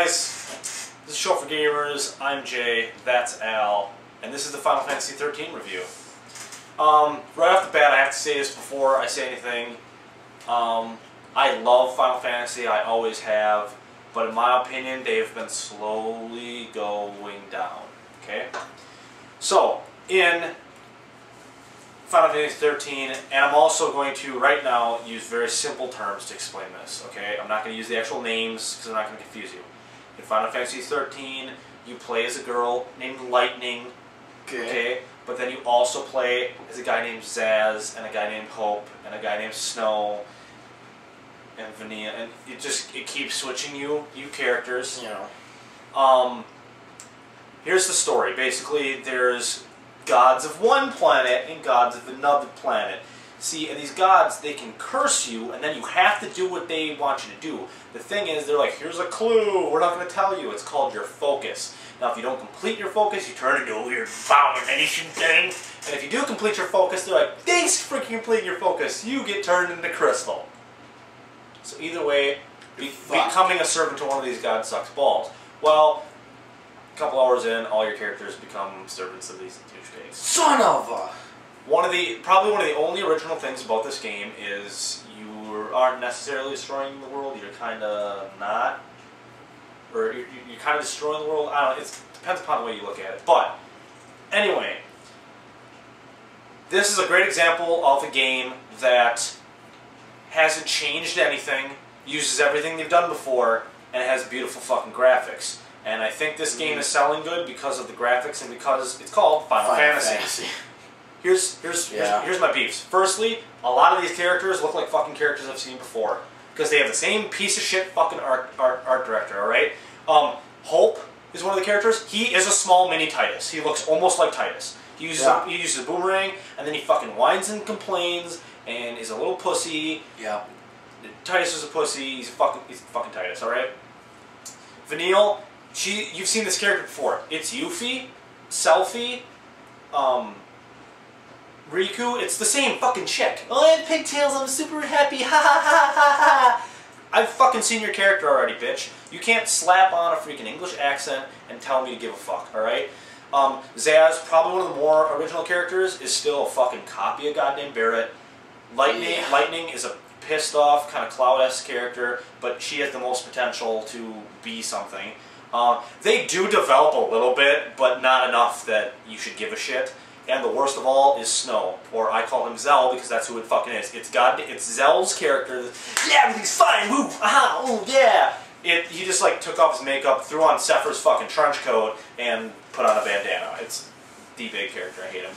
guys, this is Show for Gamers. I'm Jay, that's Al, and this is the Final Fantasy 13 review. Right off the bat, I have to say this before I say anything. I love Final Fantasy, I always have, but in my opinion, they've been slowly going down, okay? So, in Final Fantasy 13, and I'm also going to, right now, use very simple terms to explain this, okay? I'm not going to use the actual names, because I'm not going to confuse you. In Final Fantasy 13, you play as a girl named Lightning, okay? But then you also play as a guy named Zaz, and a guy named Hope, and a guy named Snow, and Vanilla, and it keeps switching you characters. You know. Here's the story. Basically, there's gods of one planet and gods of another planet. See, and these gods, they can curse you, and then you have to do what they want you to do. The thing is, they're like, here's a clue, we're not going to tell you. It's called your focus. Now, if you don't complete your focus, you turn into a weird abomination thing. And if you do complete your focus, they're like, thanks for completing your focus. You get turned into crystal. So either way, becoming a servant to one of these gods sucks balls. Well, a couple hours in, all your characters become servants of these douchebags. Son of a... Probably one of the only original things about this game is you aren't necessarily destroying the world, you're kind of not. Or you're kind of destroying the world, I don't know, it depends upon the way you look at it. But, anyway, this is a great example of a game that hasn't changed anything, uses everything they've done before, and it has beautiful fucking graphics. And I think this game is selling good because of the graphics and because it's called Final Fantasy. Here's my beefs. Firstly, a lot of these characters look like fucking characters I've seen before. Because they have the same piece of shit fucking art director, alright? Hope is one of the characters. He is a small mini Titus. He looks almost like Titus. He uses a boomerang, and then he fucking whines and complains, and is a little pussy. Yeah. Titus is a pussy. He's fucking Titus, alright? Vanille, you've seen this character before. It's Yuffie, Selphie, Riku, it's the same fucking chick. Oh, I have pigtails, I'm super happy, ha ha ha ha ha! I've fucking seen your character already, bitch. You can't slap on a freaking English accent and tell me to give a fuck, alright? Zaz, probably one of the more original characters, is still a fucking copy of goddamn Barrett. Lightning is a pissed off, kind of Cloud-esque character, but she has the most potential to be something. They do develop a little bit, but not enough that you should give a shit. And the worst of all is Snow, or I call him Zell because that's who it fucking is. It's Zell's character. Yeah, everything's fine. Move. Aha. Oh yeah. He just like took off his makeup, threw on Zephyr's fucking trench coat, and put on a bandana. It's the big character. I hate him.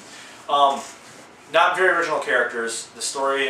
Not very original characters. The story,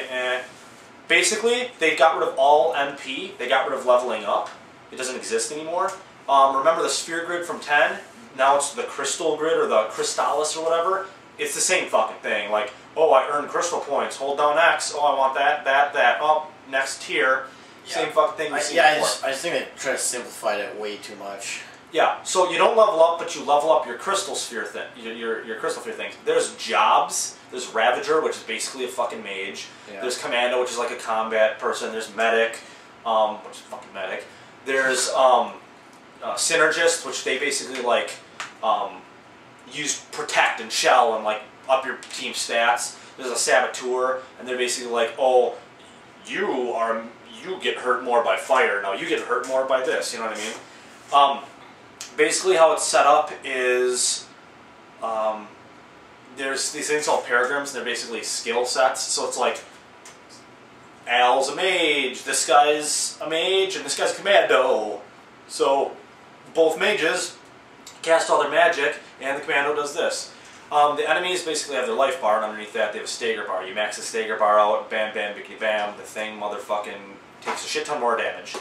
basically, they got rid of all MP. They got rid of leveling up. It doesn't exist anymore. Remember the sphere grid from 10? Now it's the crystal grid or the Crystallis or whatever. It's the same fucking thing. Like, oh, I earned crystal points. Hold down X. Oh, I want that. Oh, next tier. Yeah. Same fucking thing. I just think they try to simplify it way too much. Yeah. So you don't level up, but you level up your crystal sphere thing. Your crystal sphere things. There's jobs. There's Ravager, which is basically a fucking mage. Yeah. There's Commando, which is like a combat person. There's Medic, which is fucking medic. There's Synergist, which they basically like. Use protect and shell and like up your team stats. There's a saboteur, and they're basically like, oh, you get hurt more by fire. Now you get hurt more by this. You know what I mean? Basically, how it's set up is there's these things called paragrams. And they're basically skill sets. So it's like Al's a mage, this guy's a mage, and this guy's a commando. So both mages cast all their magic, and the commando does this. The enemies basically have their life bar, and underneath that they have a stagger bar. You max the stagger bar out, bam, bam, bickety, bam, the thing motherfucking takes a shit ton more damage.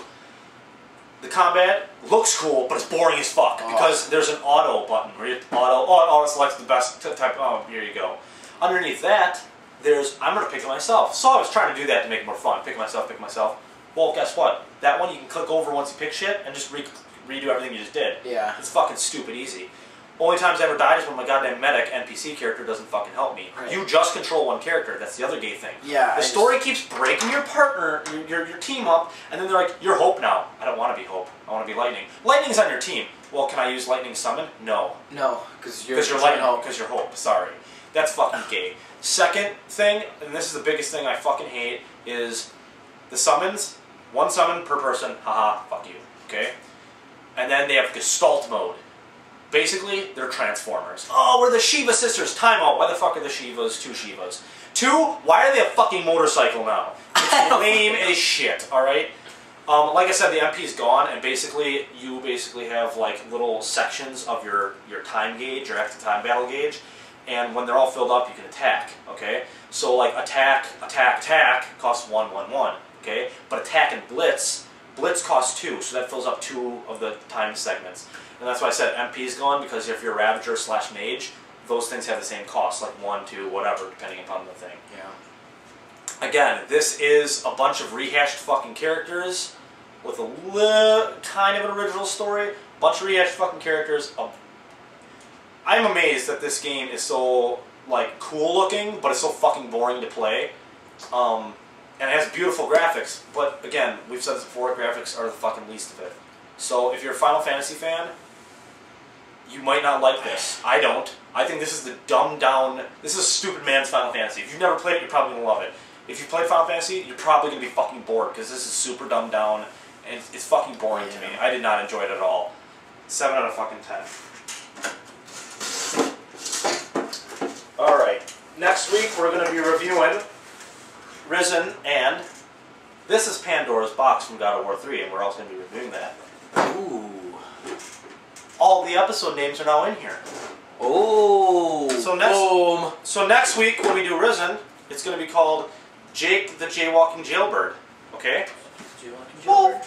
The combat looks cool, but it's boring as fuck, because there's an auto button, where you auto selects the best type, oh, here you go. Underneath that, I'm going to pick it myself. So I was trying to do that to make it more fun, pick myself. Well, guess what? That one you can click over once you pick shit, and just redo everything you just did. Yeah. It's fucking stupid easy. Only times I ever died is when my goddamn medic NPC character doesn't fucking help me. Right. You just control one character. That's the other gay thing. Yeah. The story keeps breaking your partner, your team up, and then they're like, you're Hope now. I don't want to be Hope. I want to be Lightning. Lightning's on your team. Well, can I use Lightning Summon? No. No, because you're Lightning. Because you're Hope. Sorry. That's fucking gay. Second thing, and this is the biggest thing I fucking hate, is the summons. One summon per person. Haha, fuck you. Okay? And then they have Gestalt mode. Basically, they're Transformers. Oh, we're the Shiva sisters. Time out. Why the fuck are the Shivas two Shivas? Two, why are they a fucking motorcycle now? It's lame as shit, alright? Like I said, the MP is gone, and basically, you have like little sections of your time gauge, your active time battle gauge, and when they're all filled up, you can attack, okay? So like attack costs 1, 1, 1, okay? But attack and blitz costs 2, so that fills up 2 of the time segments. And that's why I said MP is gone, because if you're Ravager / Mage, those things have the same cost, like 1, 2, whatever, depending upon the thing. Yeah. Again, this is a bunch of rehashed fucking characters with a kind of an original story. Bunch of rehashed fucking characters. I'm amazed that this game is so like cool looking, but it's so fucking boring to play. And it has beautiful graphics, but again, we've said this before, graphics are the fucking least of it. So if you're a Final Fantasy fan, you might not like this. I don't. I think this is the dumbed down, this is a stupid man's Final Fantasy. If you've never played it, you're probably going to love it. If you've played Final Fantasy, you're probably going to be fucking bored, because this is super dumbed down, and it's fucking boring to me. I did not enjoy it at all. 7 out of fucking 10. Alright, next week we're going to be reviewing Risen, and this is Pandora's Box from God of War 3, and we're also going to be reviewing that. Ooh. All the episode names are now in here. Oh. So next week when we do Risen, it's going to be called Jake the Jaywalking Jailbird. Okay? Jaywalking Well, Jailbird.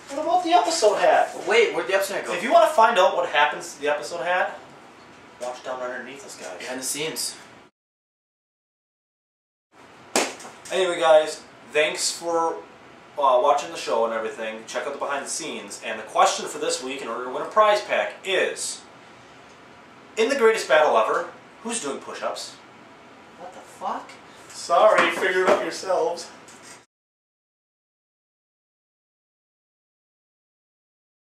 what about the episode hat? Wait, where'd the episode go? If you want to find out what happens to the episode hat, watch down underneath us, guys. Behind the scenes. Anyway, guys, thanks for watching the show and everything. Check out the behind the scenes. And the question for this week, in order to win a prize pack, is: in the greatest battle ever, who's doing push-ups? What the fuck? Sorry, figure it out yourselves.